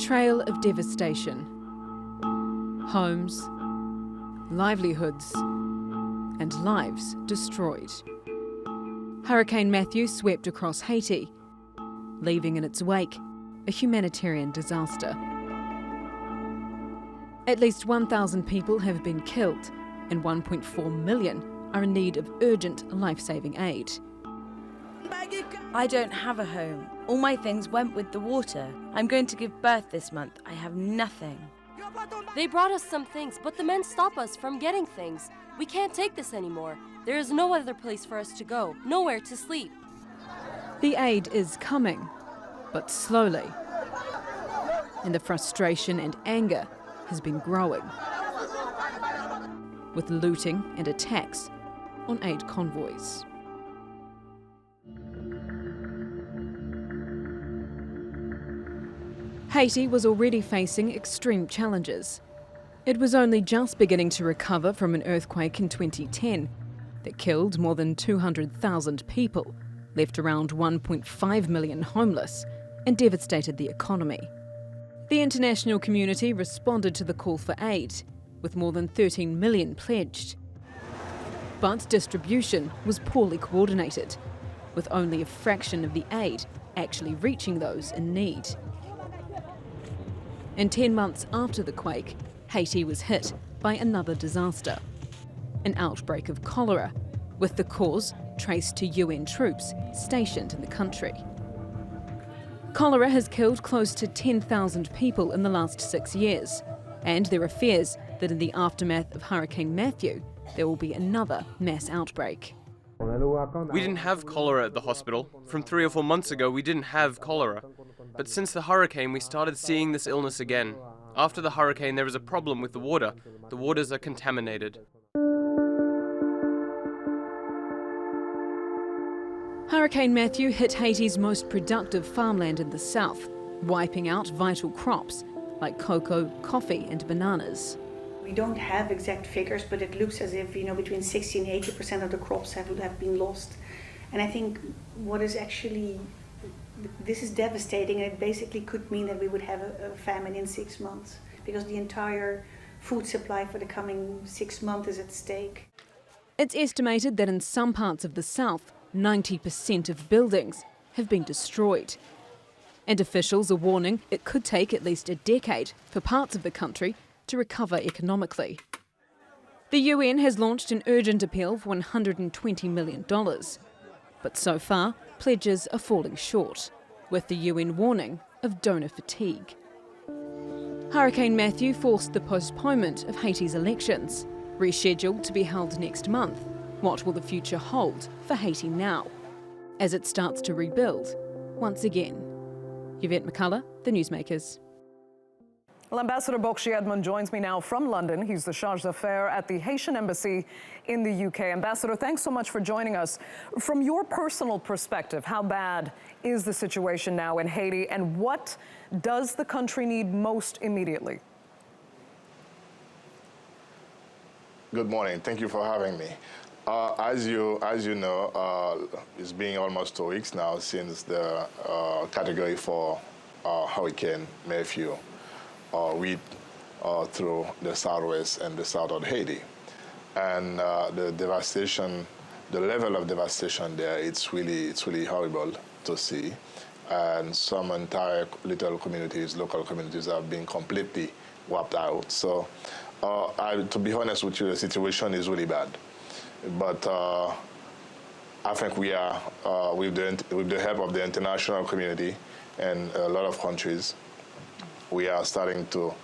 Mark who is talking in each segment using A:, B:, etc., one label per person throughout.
A: trail of devastation. Homes, livelihoods, and lives destroyed. Hurricane Matthew swept across Haiti, leaving in its wake a humanitarian disaster. At least 1,000 people have been killed and 1.4 million are in need of urgent life-saving aid.
B: I don't have a home. All my things went with the water. I'm going to give birth this month. I have nothing.
C: They brought us some things, but the men stop us from getting things. We can't take this anymore. There is no other place for us to go, nowhere to sleep.
A: The aid is coming, but slowly. And the frustration and anger has been growing, with looting and attacks on aid convoys. Haiti was already facing extreme challenges. It was only just beginning to recover from an earthquake in 2010 that killed more than 200,000 people, left around 1.5 million homeless, and devastated the economy. The international community responded to the call for aid, with more than 13 million pledged. But distribution was poorly coordinated, with only a fraction of the aid actually reaching those in need. And 10 months after the quake, Haiti was hit by another disaster, an outbreak of cholera, with the cause traced to UN troops stationed in the country. Cholera has killed close to 10,000 people in the last 6 years, and there are fears that in the aftermath of Hurricane Matthew, there will be another mass outbreak.
D: We didn't have cholera at the hospital. From 3 or 4 months ago, we didn't have cholera. But since the hurricane, we started seeing this illness again. After the hurricane, there is a problem with the water. The waters are contaminated.
A: Hurricane Matthew hit Haiti's most productive farmland in the south, wiping out vital crops like cocoa, coffee and bananas.
E: We don't have exact figures, but it looks as if, between 60 and 80% of the crops have been lost. And I think this is devastating, and it basically could mean that we would have a famine in 6 months, because the entire food supply for the coming 6 months is at stake.
A: It's estimated that in some parts of the south, 90% of buildings have been destroyed. And officials are warning it could take at least a decade for parts of the country to recover economically. The UN has launched an urgent appeal for $120 million. But so far, pledges are falling short, with the UN warning of donor fatigue. Hurricane Matthew forced the postponement of Haiti's elections, rescheduled to be held next month. What will the future hold for Haiti now, as it starts to rebuild once again? Yvette McCullough, The Newsmakers.
F: Well, Ambassador Bokshi Edmond joins me now from London. He's the charge d'affaires at the Haitian Embassy in the UK. Ambassador, thanks so much for joining us. From your personal perspective, how bad is the situation now in Haiti, and what does the country need most immediately?
G: Good morning. Thank you for having me. As you know, it's been almost 2 weeks now since the Category 4 Hurricane Matthew reached through the southwest and the south of Haiti. And the devastation, the level of devastation there, it's really horrible to see. And some entire little communities, local communities, have been completely wiped out. So to be honest with you, the situation is really bad. But I think we are, with the help of the international community and a lot of countries, we are starting to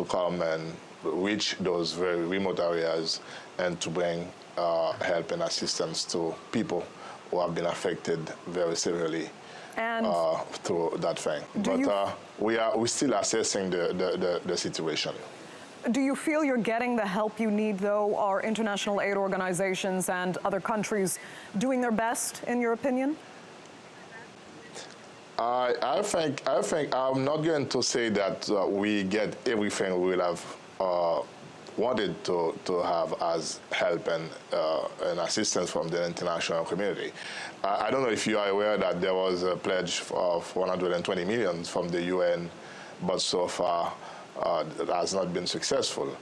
G: come and reach those very remote areas and to bring help and assistance to people who have been affected very severely through that thing. But we're still assessing the situation.
F: Do you feel you're getting the help you need, though? Are international aid organizations and other countries doing their best, in your opinion?
G: I think I'm not going to say that we get everything we will have wanted to have as help and assistance from the international community. I don't know if you are aware that there was a pledge of 120 million from the UN but so far that has not been successful.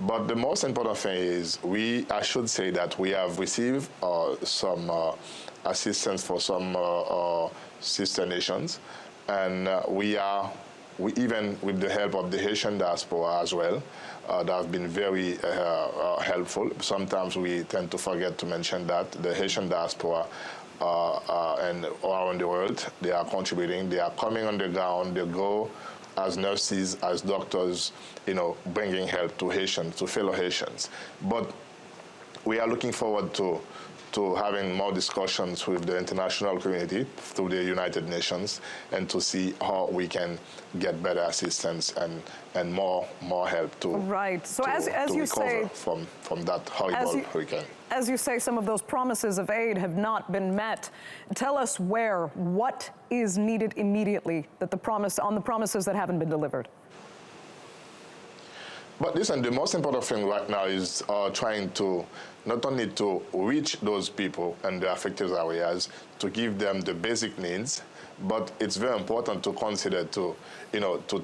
G: But the most important thing is I should say that we have received some assistance for some sister nations, and we even with the help of the Haitian diaspora as well, that have been very helpful. Sometimes we tend to forget to mention that the Haitian diaspora and around the world, they are contributing. They are coming on the ground. They go as nurses, as doctors, bringing help to Haitians, to fellow Haitians. But we are looking forward to having more discussions with the international community through the United Nations, and to see how we can get better assistance and more help to
F: So as you
G: recover
F: say
G: from that horrible hurricane.
F: As you say, some of those promises of aid have not been met. Tell us what is needed immediately on the promises that haven't been delivered.
G: But listen, the most important thing right now is trying to not only to reach those people and the affected areas, to give them the basic needs, but it's very important to consider to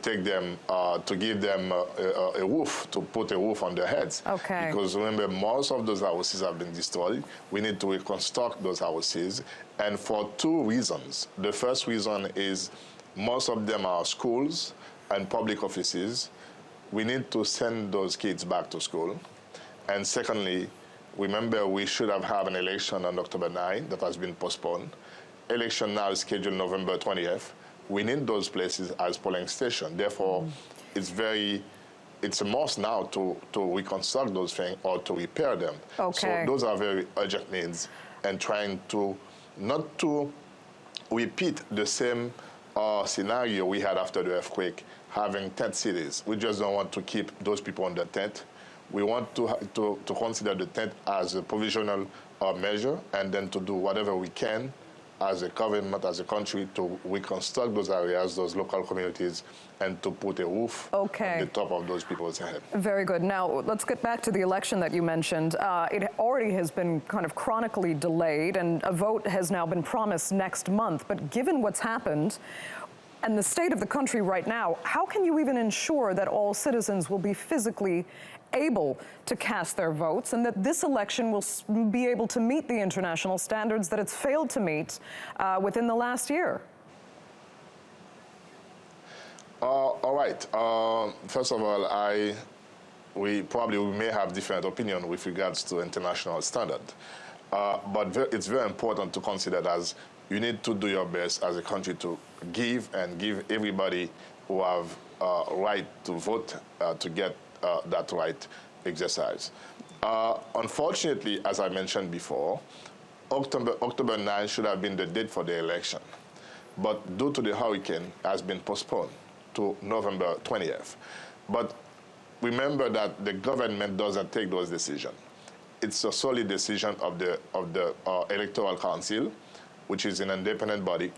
G: take them, to give them a roof, to put a roof on their heads.
F: Okay.
G: Because remember, most of those houses have been destroyed. We need to reconstruct those houses, and for two reasons. The first reason is most of them are schools and public offices. We need to send those kids back to school. And secondly, remember, we should have had an election on October 9 that has been postponed. Election now is scheduled November 20th. We need those places as polling stations. Therefore, it's a must now to reconstruct those things or to repair them.
F: Okay.
G: So those are very urgent needs, and trying to not to repeat the same scenario we had after the earthquake, having tent cities. We just don't want to keep those people in the tent. We want to consider the tent as a provisional measure, and then to do whatever we can as a government, as a country, to reconstruct those areas, those local communities, and to put a roof on the top of those people's head.
F: Very good. Now, let's get back to the election that you mentioned. It already has been kind of chronically delayed, and a vote has now been promised next month. But given what's happened and the state of the country right now, how can you even ensure that all citizens will be physically able to cast their votes, and that this election will be able to meet the international standards that it's failed to meet within the last year?
G: All right. First of all, we may have different opinion with regards to international standard, but it's very important to consider that as you need to do your best as a country to give everybody who have right to vote to get that right exercise. Unfortunately, as I mentioned before, October 9 should have been the date for the election, but due to the hurricane, has been postponed to November 20th. But remember that the government doesn't take those decisions. It's a solid decision of the Electoral Council, which is an independent body.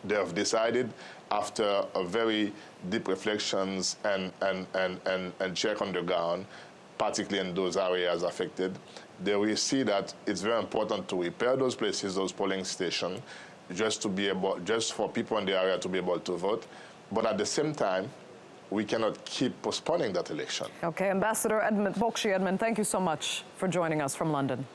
G: They have decided, after a very deep reflections and check on the ground, particularly in those areas affected, they will see that it's very important to repair those places, those polling stations, just for people in the area to be able to vote. But at the same time, we cannot keep postponing that election.
F: Okay, Ambassador Bokshi Edmond, thank you so much for joining us from London.